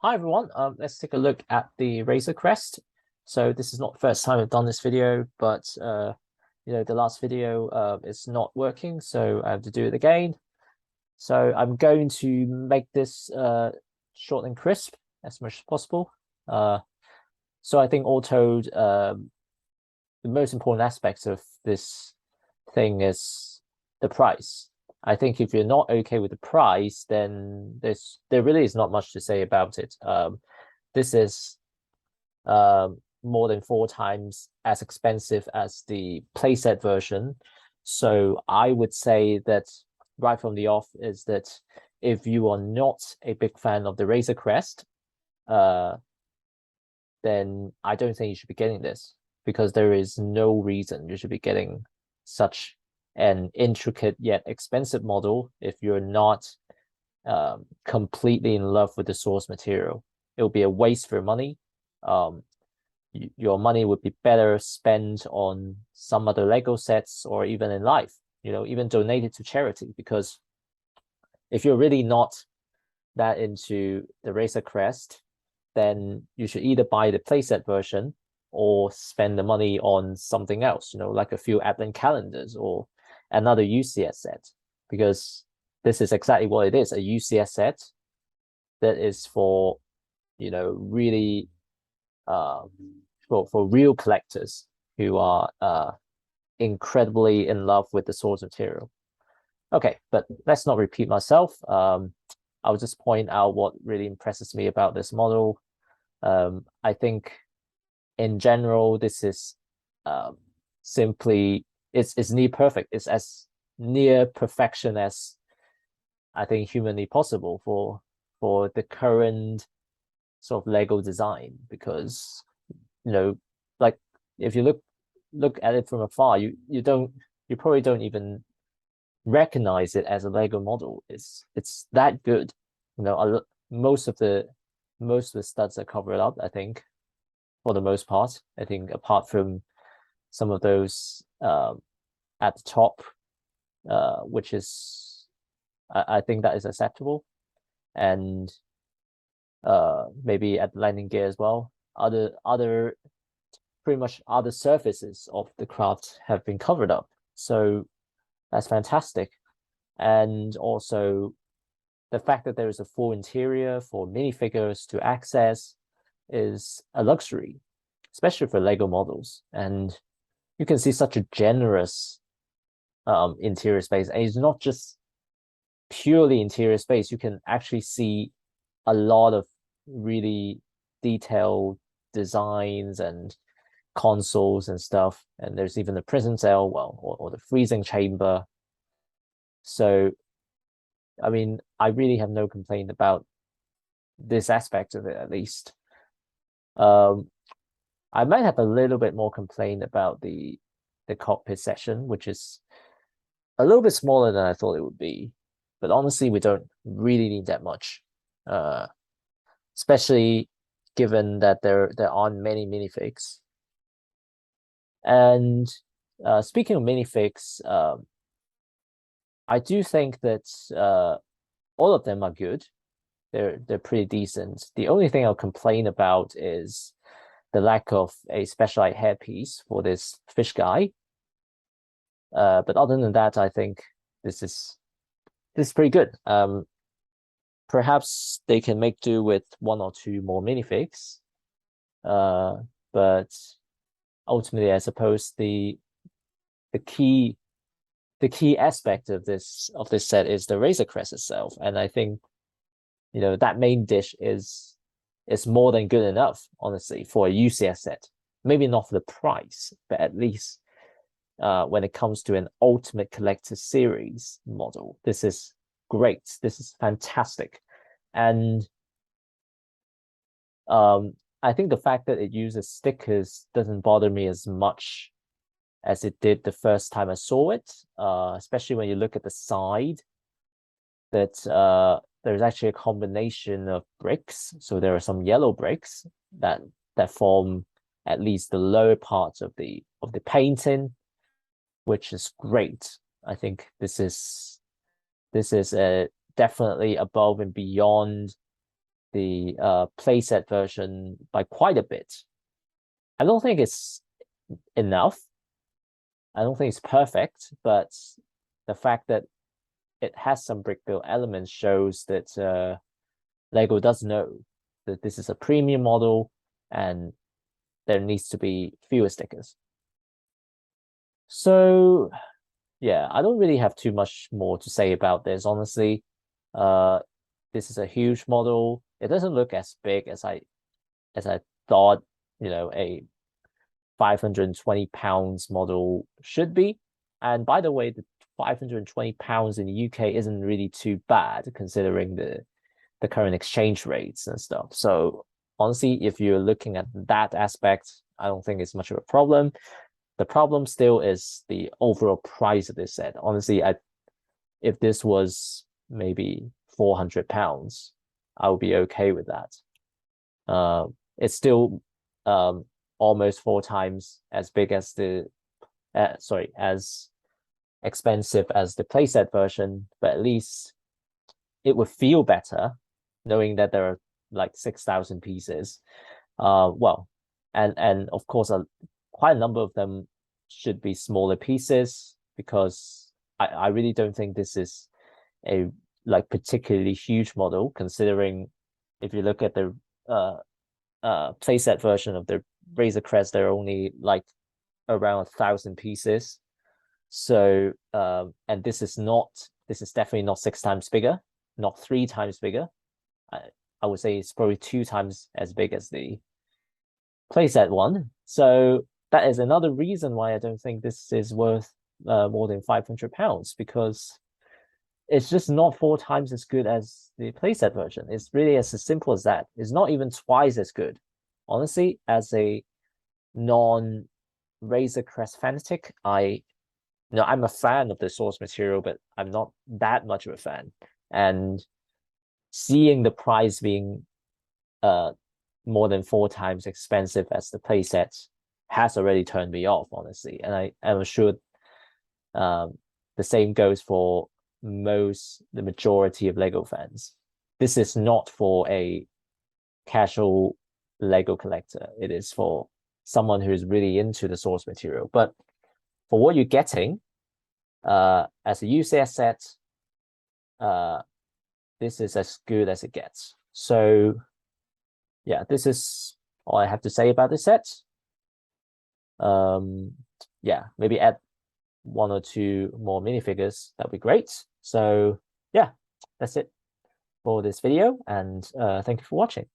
Hi everyone, let's take a look at the Razor Crest. So this is not the first time I've done this video, but the last video is not working, so I have to do it again. So I'm going to make this short and crisp as much as possible. So I think all told, the most important aspect of this thing is the price. I think if you're not okay with the price, then there really is not much to say about it. This is more than 4 times as expensive as the playset version. So I would say that right from the off is that if you are not a big fan of the Razor Crest, then I don't think you should be getting this, because there is no reason you should be getting such an intricate yet expensive model if you're not completely in love with the source material. It will be a waste for money. Your money would be better spent on some other Lego sets, or even in life, even donate it to charity. Because if you're really not that into the Razor Crest, then you should either buy the playset version or spend the money on something else, like a few advent calendars or another UCS set, because this is exactly what it is, a UCS set that is for, really for real collectors who are incredibly in love with the source material. Okay, but let's not repeat myself. I'll just point out what really impresses me about this model. I think in general, this is simply, it's near perfect. It's as near perfection as I think humanly possible for the current sort of Lego design. Because like, if you look at it from afar, you probably don't even recognize it as a Lego model. It's that good. Most of the studs are covered up, I think, for the most part. I think apart from some of those at the top, which is, I think that is acceptable, and maybe at the landing gear as well. Pretty much other surfaces of the craft have been covered up, so that's fantastic. And also the fact that there is a full interior for minifigures to access is a luxury, especially for Lego models. And you can see such a generous interior space. And it's not just purely interior space. You can actually see a lot of really detailed designs and consoles and stuff. And there's even the prison cell, or the freezing chamber. So, I mean, I really have no complaint about this aspect of it, at least. I might have a little bit more complaint about the cockpit section, which is a little bit smaller than I thought it would be. But honestly, we don't really need that much, especially given that there aren't many minifigs. And speaking of minifigs, I do think that all of them are good. They're pretty decent. The only thing I'll complain about is the lack of a specialized hairpiece for this fish guy. But other than that, I think this is pretty good. Perhaps they can make do with 1 or 2 more minifigs. But ultimately, I suppose the key aspect of this set is the Razor Crest itself, and I think that main dish is more than good enough, honestly, for a UCS set. Maybe not for the price, but at least when it comes to an Ultimate Collector Series model, this is great. This is fantastic. And I think the fact that it uses stickers doesn't bother me as much as it did the first time I saw it, especially when you look at the side, that there's actually a combination of bricks. So there are some yellow bricks that form at least the lower parts of the painting, which is great. I think this is definitely above and beyond the playset version by quite a bit. I don't think it's enough. I don't think it's perfect, but the fact that it has some brick build elements shows that Lego does know that this is a premium model and there needs to be fewer stickers. So yeah, I don't really have too much more to say about this, honestly. This is a huge model. It doesn't look as big as I thought, a 520 pounds model should be. And by the way, the 520 pounds in the UK isn't really too bad considering the current exchange rates and stuff. So honestly, if you're looking at that aspect, I don't think it's much of a problem. The problem still is the overall price of this set. Honestly, if this was maybe 400 pounds, I would be okay with that. It's still almost 4 times as big as as expensive as the playset version, but at least it would feel better knowing that there are like 6,000 pieces. Well, and of course, quite a number of them should be smaller pieces, because I really don't think this is a particularly huge model, considering if you look at the playset version of the Razor Crest, there are only like around 1,000 pieces. So and this is definitely not 6 times bigger, not 3 times bigger. I would say it's probably 2 times as big as the playset one. So that is another reason why I don't think this is worth more than 500 pounds, because it's just not 4 times as good as the playset version. It's really as simple as that. It's not even twice as good. Honestly, as a non-Razor Crest fanatic, I'm a fan of the source material, but I'm not that much of a fan. And seeing the price being more than 4 times expensive as the playset has already turned me off, honestly. And I am sure the same goes for the majority of Lego fans. This is not for a casual Lego collector. It is for someone who's really into the source material. But for what you're getting as a UCS set, this is as good as it gets. So yeah, this is all I have to say about this set. Yeah, maybe add 1 or 2 more minifigures, that'd be great. So yeah, that's it for this video, and thank you for watching.